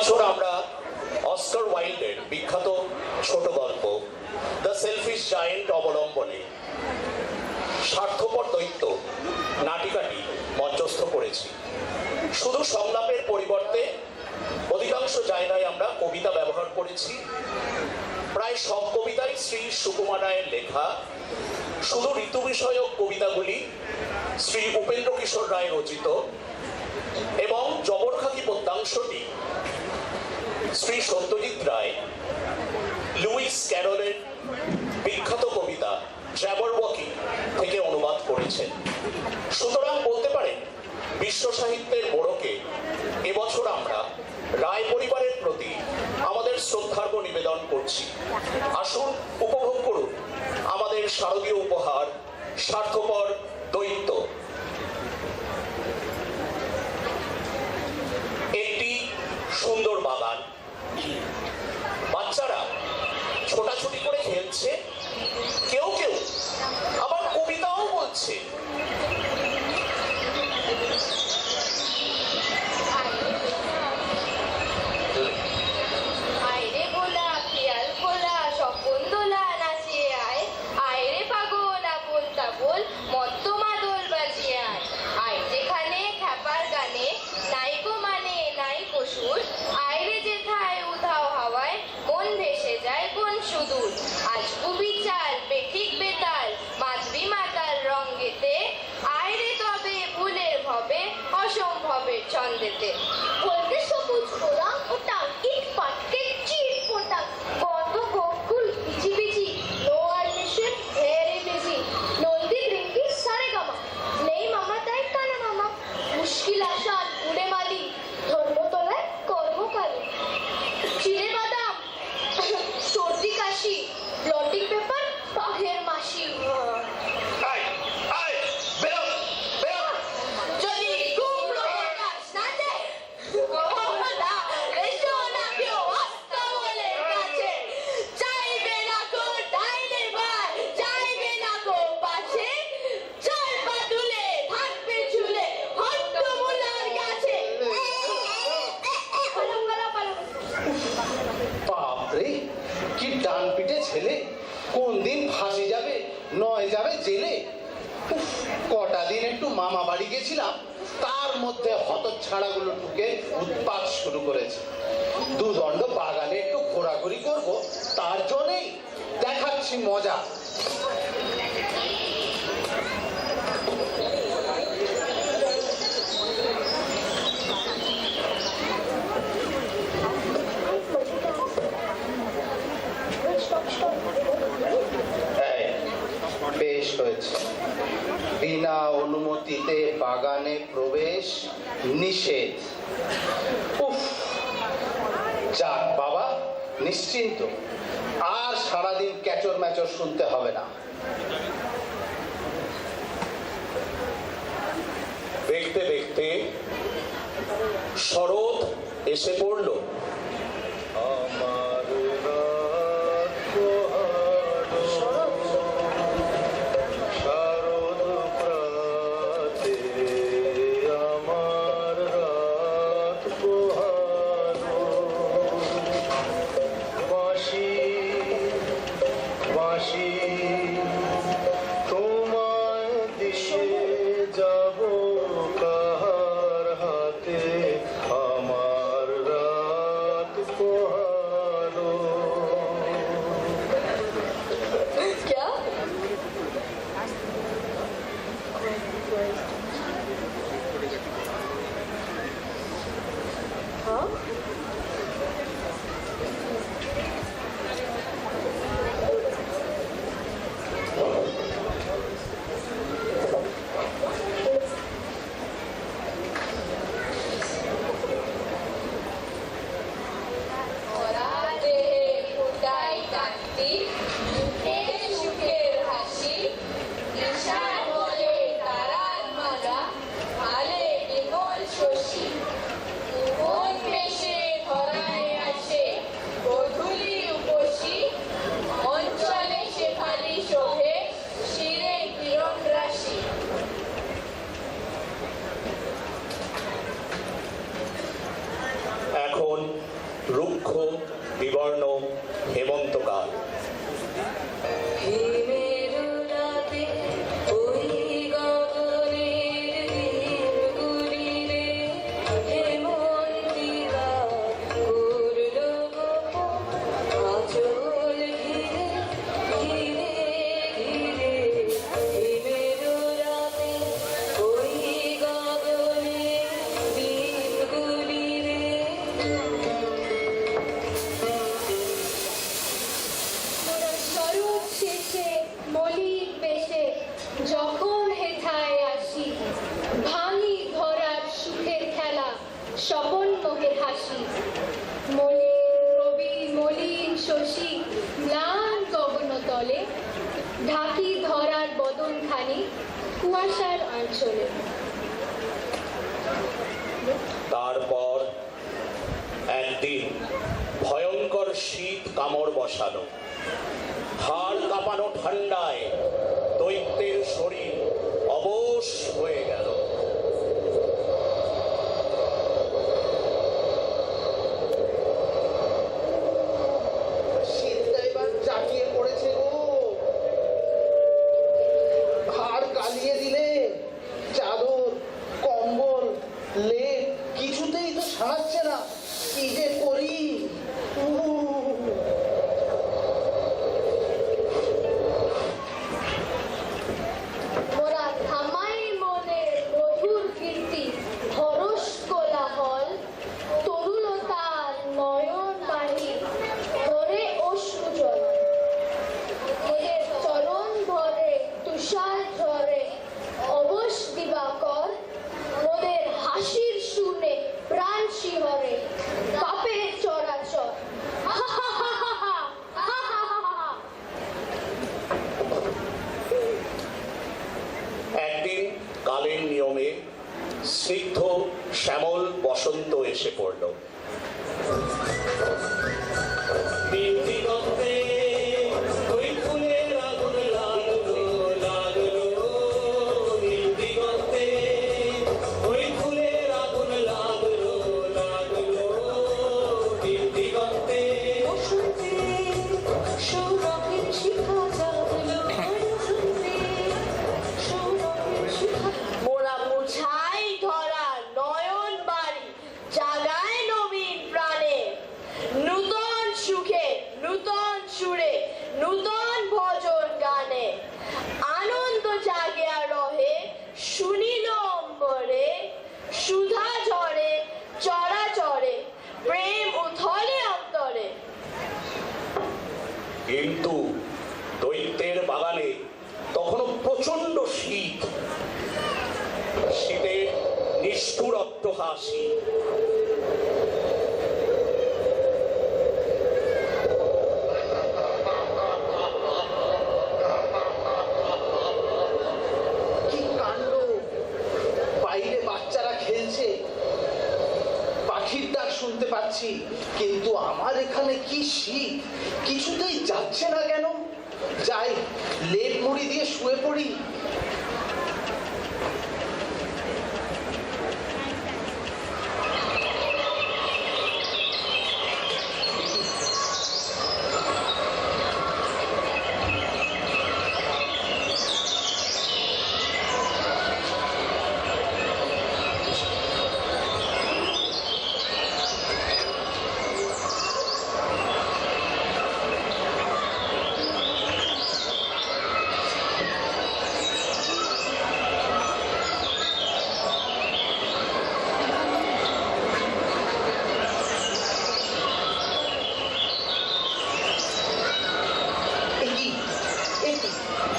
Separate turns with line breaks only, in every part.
এবছর আমরা অস্কার ওয়াইল্ডের বিখ্যাত ছোট গল্প দ্য সেলফিশ জায়েন্ট অবলম্বনে স্বার্থপর দৈত্য নাটিকাটি মঞ্চস্থ করেছি। শুধু সংলাপের পরিবর্তে অধিকাংশ জায়গায় আমরা কবিতা ব্যবহার করেছি। প্রায় সব কবিতাই শ্রী সুকুমার রায়ের লেখা। শুধু ঋতু বিষয়ক কবিতাগুলি শ্রী উপেন্দ্র কিশোর রায় রচিত এবং জবরখাকি পদ্যাংশটি শ্রী সত্যজিৎ রায় লুইস ক্যারলের বিখ্যাত কবিতা জ্যাবরওয়াকি থেকে অনুবাদ করেছেন। সুতরাং বলতে পারেন বিশ্ব সাহিত্যের মোড়কে এবছর আমরা রায় পরিবারের প্রতি আমাদের শ্রদ্ধার্ঘ্য নিবেদন করছি। আসুন উপভোগ করুন আমাদের শারদীয় উপহার স্বার্থপর দৈত্য। একটি সুন্দর বাগান, বাচ্চারা ছোটাছুটি করে খেলছে, কেউ কেউ আবার কবিতাও বলছে।
আজ কুবি চাল বেঠিক বেতাল মাতবি মাতাল রঙ্গেতে আয়রে তবে ফুলের ভবে অসম্ভবের ছন্দেতে বলতে সবুজ গোলাম ও টাঙ্কির পাটকে চিট পোটাক কত গোকুল বিচি বিচি নো অ্যাডমিশন ভেরি বিজি নন্দী ড্রিঙ্কি সারে গামা নেই মামা তাই কানা মামা মুশকিল আসান উড়ে মালি ধর্মতলায় কর্মকালী চিড়ে বাদাম সর্দি কাশি ব্লটিং পেপার বাঘের মাসি যদি কুমড়ো গাছ না দেয় কমলা এসো না কেউ আস্তা বলে কাছে চাইবে না গো ডাইনে ভাই চাইবে না গো পাছে চার পা তুলে থাকবে ঝুলে হট্টমূলার গাছে
বাপরে কি ডান পিঠে ছেলে, কোন দিন ফাঁসি যাবে নয় যাবে জেলে। কটা দিন একটু মামা বাড়ি গেছিলাম, তার মধ্যে হতচ্ছাড়াগুলো ঢুকে উৎপাত শুরু করেছে। দুদণ্ড বাগানে একটু ঘোরাঘুরি করব, তার জন্যই দেখাচ্ছি মজা। বেশ হয়েছে, বিনা অনুমতিতে বাগানে প্রবেশ নিষেধ। উফ, যাক বাবা, নিশ্চিন্ত, আর সারাদিন ক্যাচর ম্যাচর শুনতে হবে না।
দেখতে দেখতে শরৎ এসে পড়ল।
যখন হেথায় আসি, ভাঙি ধরার সুখের খেলা, স্বপন মোহের হাসি। মলিন রবি মলিন শশী ম্লান গগন তলে, ঢাকি ধরার বদন খানি কুয়াশার অঞ্চলে।
তারপর একদিন ভয়ঙ্কর শীত কামড় বসালো, হাড় কাঁপানো ঠান্ডায় দৈত্যের শরীর অবশ হয়ে গেল।
শীতটা এবার জাঁকিয়ে পড়েছে গো, হাড় কালিয়ে দিলে চাদর কম্বল লেপ কিছুতেই তো সারাচ্ছে না, কি যে করি।
মোরা থামাই মনের মধুর কীর্তি, হরস কোলাহল, তরুলতার নয়ন বাণী ধরে অশ্রু জল। এদের চরণ ধরে তুষার ঝরে অবশ দিবাকর, ওদের হাসির শুনে প্রাণ শিহরে কাঁপে চরাচর।
একদিন কালের নিয়মে স্নিগ্ধ শ্যামল বসন্ত এসে পড়ল।
মোরা মুছাই ধরা নয়ন বাড়ি, জাগায় নবীন প্রাণে, নূতন সুখে নূতন সুরে নূতন ভজন গানে, আনন্দ জাগিয়া রহে শুনিল অম্বরে, সুধা ঝরে চরাচরে প্রেম উথলে অন্তরে।
কিন্তু দৈত্যের বাগানে তখনও প্রচন্ড শীত, শীতের নিষ্ঠুর অট্টহাসি।
কি কাণ্ড, বাইরে বাচ্চারা খেলছে, পাখির ডাক শুনতে পাচ্ছি, কিন্তু আমার এখানে কি শীত, কিছুতেই যাচ্ছে না কেন। যাই লেপ মুড়ি দিয়ে শুয়ে পড়ি।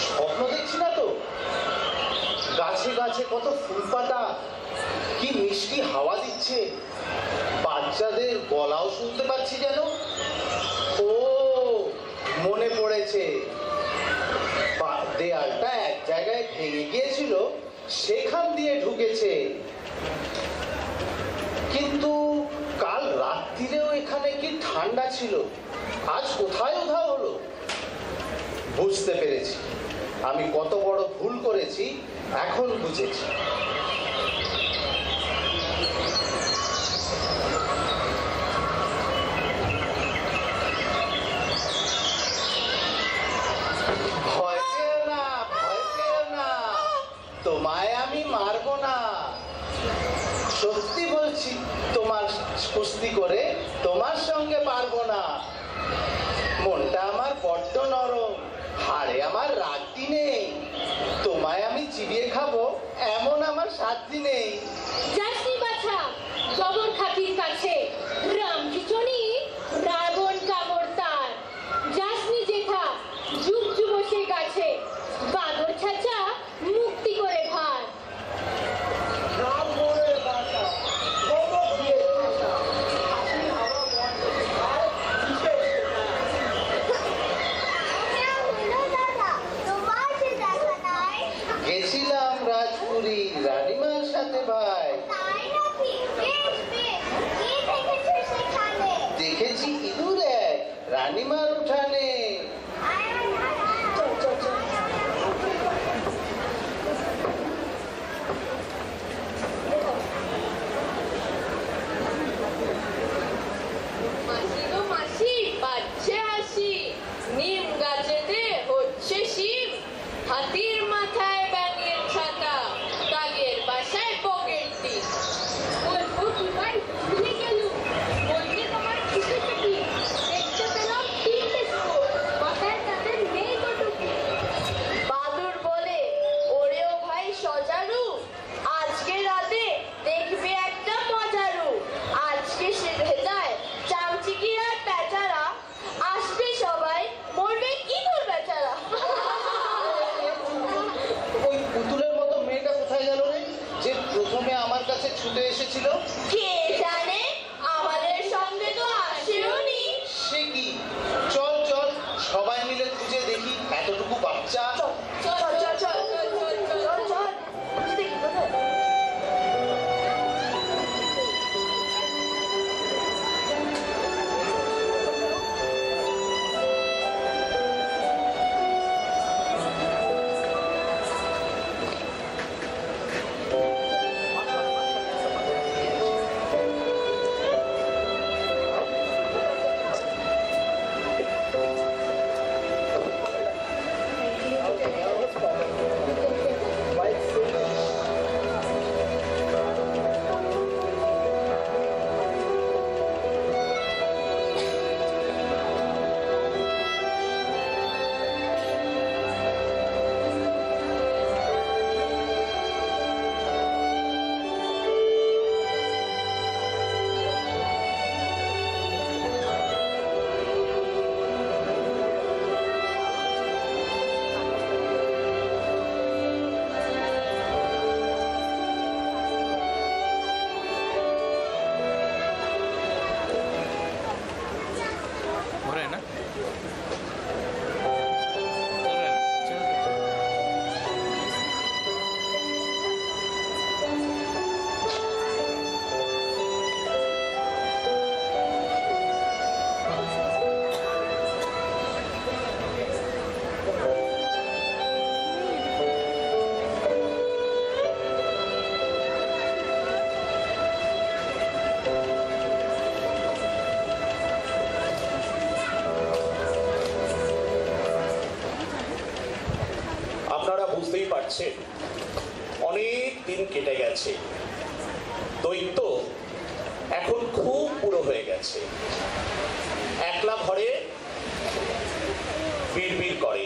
স্বপ্ন দেখছি না তো? গাছে গাছে কত ফুল পাতা, কি মিষ্টি হাওয়া দিচ্ছে, বাচ্চাদের গলাও শুনতে পাচ্ছি যেন। ও মনে পড়েছে, দেয়ালটা এক জায়গায় ভেঙে গিয়েছিল, সেখান দিয়ে ঢুকেছে। কিন্তু কাল রাত্রিরেও এখানে কি ঠান্ডা ছিল, আজ কোথায় উধাও হলো। বুঝতে পেরেছি আমি কত বড় ভুল করেছি, এখন বুঝেছি। করে তোমার সঙ্গে পারবো না। মনটা আমার বড্ড নরম, হাড়ে আমার রাগটি নেই। তোমায় আমি চিবিয়ে খাবো এমন আমার সাধ্যি নেই।
যাসনি বাছা জবর খাতির কাছে, রামকিচনি রাবণ কামড় তার। যাসনি জেঠা যুগ যুবসে গাছে, বাদর ছাঁচা মুক্তি করে ভার।
গেছিলাম রাজপুরী রানীমার সাথে ভাই, দেখেছি ইঁদুর এক রানীমার উঠানে।
মাসি গো মাসি বাজছে হাসি, নিম গাছেতে হচ্ছে শিব, হাতির মাথায় ব্যাঙের ছাতা, কাকের বাসায় পকেট টিপ।
বলবো কি ভাই ভুলে গেলুম, বলতে তোমার খুশি থাকি। দেখতে পেলাম তিনটে স্কোর, মাথায় তাদের নেই কটুকি।
বাদুর বলে ওরেও ভাই সজারু, আজকে রাতে দেখবে একটা মজারু। আজকে সে ভেজায় চামচিকি আর পেঁচারা, আসবে সবাই মরবে ইঁদুর বেচারা।
ওই পুতুলের মতো মেয়েটা কোথায় গেল রে, যে প্রথমে আমার কাছে ছুটে এসেছিল?
কে জানে, আমাদের সঙ্গে তো আসেওনি।
সে কি, চল চল সবাই মিলে খুঁজে দেখি এতটুকু বাচ্চা।
চল চল চল চল চল চল চল চল দেখি কোথায়।
हो रहा है ना, चल रहा है ना, चल रहा है।
আপনারা বুঝতেই পারছেন অনেক দিন কেটে গেছে, দৈত্য এখন খুব বুড়ো হয়ে গেছে, একলা ঘরে বিড়বিড় করে।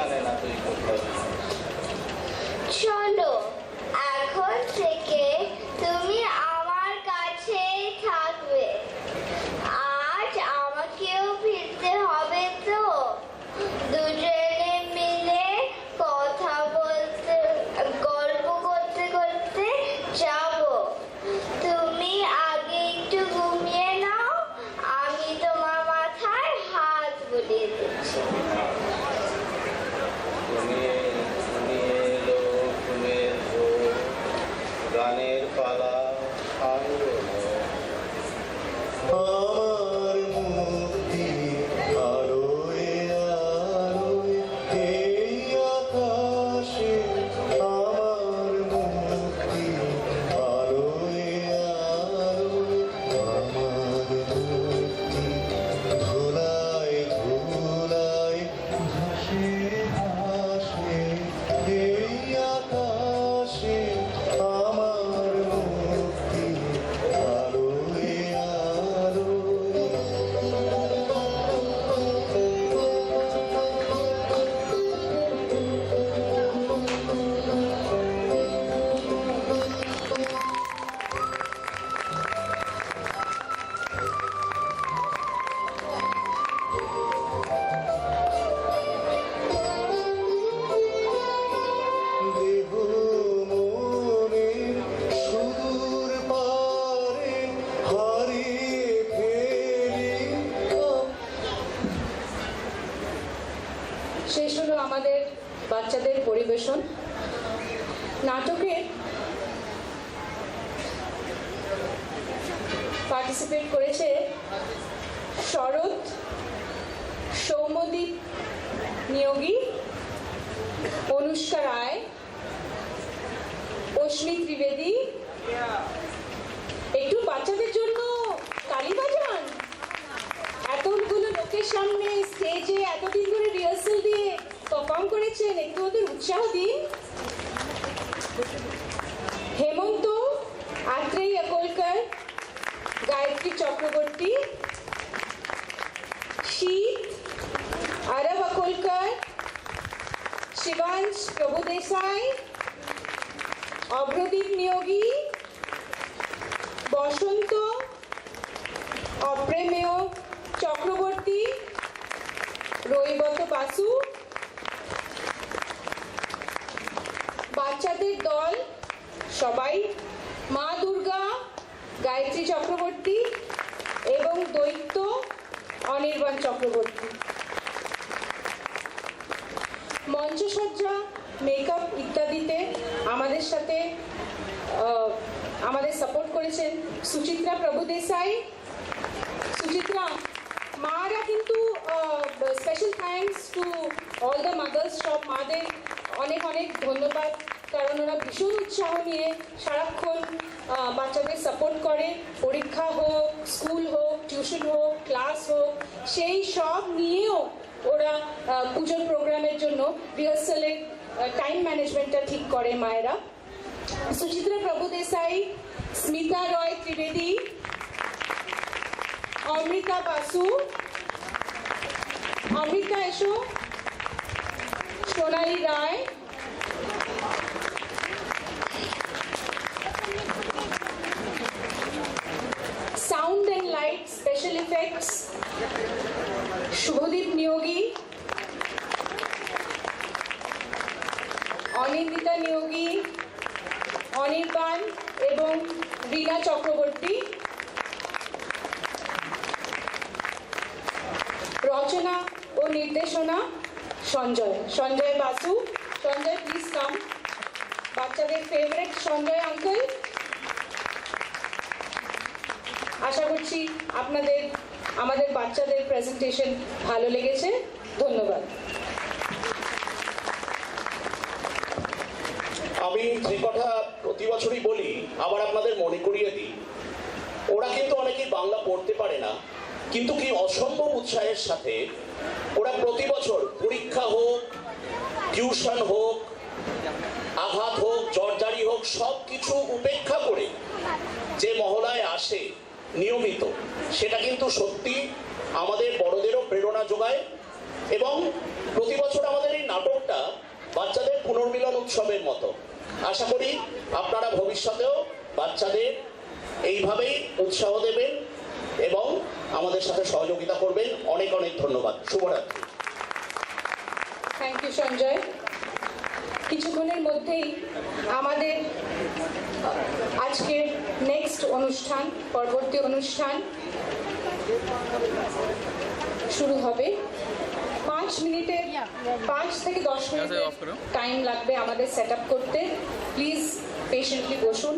জানে না তুই কোথায়।
চলো এখন থেকে তুমি আমার কাছেই থাকবে। আজ আমাকেও ফিরতে হবে তো, দুজনে মিলে কথা বলতে গল্প করতে করতে যাব। তুমি আগে একটু ঘুমিয়ে নাও, আমি তোমার মাথায় হাত বুলিয়ে দিচ্ছি।
ঘুমিয়ে ঘুমিয়ে এলো ঘুমের ভোর, গানের পালা সাঙ্গ
আমার মুক্তি আলোয় আলোয় এই আকাশে, আমার মুক্তি আলোয় আলোয়, আমার মুক্তি ধুলায় ধুলায় ভাসে ভাসে এই আকাশে, আমার মুক্তি আলোয় দেহ মনে সুদূর পারে হারিয়ে ফেলি।
শেষ হলো আমাদের বাচ্চাদের পরিবেশন। নাটকে পার্টিসিপেট করেছে শরৎ, সৌম্যদীপ নিয়োগী, অনুষ্কা রায়, অশ্মি ত্রিবেদী। একটু বাচ্চাদের জন্য তালি বাজান। এতগুলো লোকের সামনে স্টেজে এতদিন ধরে রিহার্সাল দিয়ে পারফর্ম করেছেন, একটু ওদের উৎসাহ দিন। হেমন্ত, আত্রেয় আকোলকর, গায়ত্রী চক্রবর্তী, শীত, আরব আকোলকর, শিবাংশ প্রভুদেশাই, অভ্রদীপ নিয়োগী, বসন্ত, অপ্রেমেয় চক্রবর্তী, রৈবত বাসু। বাচ্চাদের দল সবাই মা দুর্গা, গায়ত্রী চক্রবর্তী এবং দৈত্য অনির্বাণ চক্রবর্তী। মঞ্চসজ্জা, মেকআপ ইত্যাদিতে আমাদের সাথে আমাদের সাপোর্ট করেছেন সুচিত্রা প্রভুদেশাই। সুচিত্রা, মারা কিন্তু special thanks to all the mother's, সব মাদের অনেক অনেক ধন্যবাদ, কারণ ওরা ভীষণ উৎসাহ নিয়ে সারাক্ষণ বাচ্চাদের সাপোর্ট করে। পরীক্ষা হোক, স্কুল হোক, টিউশন হোক, ক্লাস হোক, সেই সব নিয়েও ওরা পুজোর প্রোগ্রামের জন্য রিহার্সালের টাইম ম্যানেজমেন্টটা ঠিক করে মায়েরা। সুচিত্রা প্রভুদেশাই, স্মিতা রয় ত্রিবেদী, অমৃতা বাসু, অমৃতা এসো, Sonali Roy, sound and light special effects Subhadeep Niyogi, Anindita Niyogi, Anirban এবং রীনা চক্রবর্তী। রচনা ও নির্দেশনা সঞ্জয় বাসু। Sanjay, please come. বাচ্চাদের ফেভারিট সঞ্জয় আঙ্কেল। আশা করছি আমাদের বাচ্চাদের প্রেজেন্টেশন ভালো লেগেছে। ধন্যবাদ।
আমি যে কথা প্রতি বছরই বলি, আবার আপনাদের মনে করিয়ে দিই, ওরা কিন্তু অনেকেই বাংলা পড়তে পারে না, কিন্তু কি অসম্ভব উৎসাহের সাথে ওরা প্রতি বছর পরীক্ষা হোক, টিউশন হোক, আঘাত হোক, জর্জারি হোক, সব কিছু উপেক্ষা করে যে মহলায় আসে নিয়মিত, সেটা কিন্তু সত্যি আমাদের বড়দেরও প্রেরণা যোগায়। এবং প্রতি বছর আমাদের এই নাটকটা বাচ্চাদের পুনর্মিলন উৎসবের মতো। আশা করি আপনারা ভবিষ্যতেও বাচ্চাদের এইভাবেই উৎসাহ দেবেন এবং আমাদের সাথে সহযোগিতা করবেন। অনেক অনেক ধন্যবাদ। শুভরাত্রি।
Thank you Sanjay. কিছুক্ষণের মধ্যেই আমাদের আজকের নেক্সট অনুষ্ঠান, পরবর্তী অনুষ্ঠান শুরু হবে। 5 মিনিটের 5 থেকে 10 মিনিটের টাইম লাগবে আমাদের সেট আপ করতে। প্লিজ পেশেন্টলি বসুন।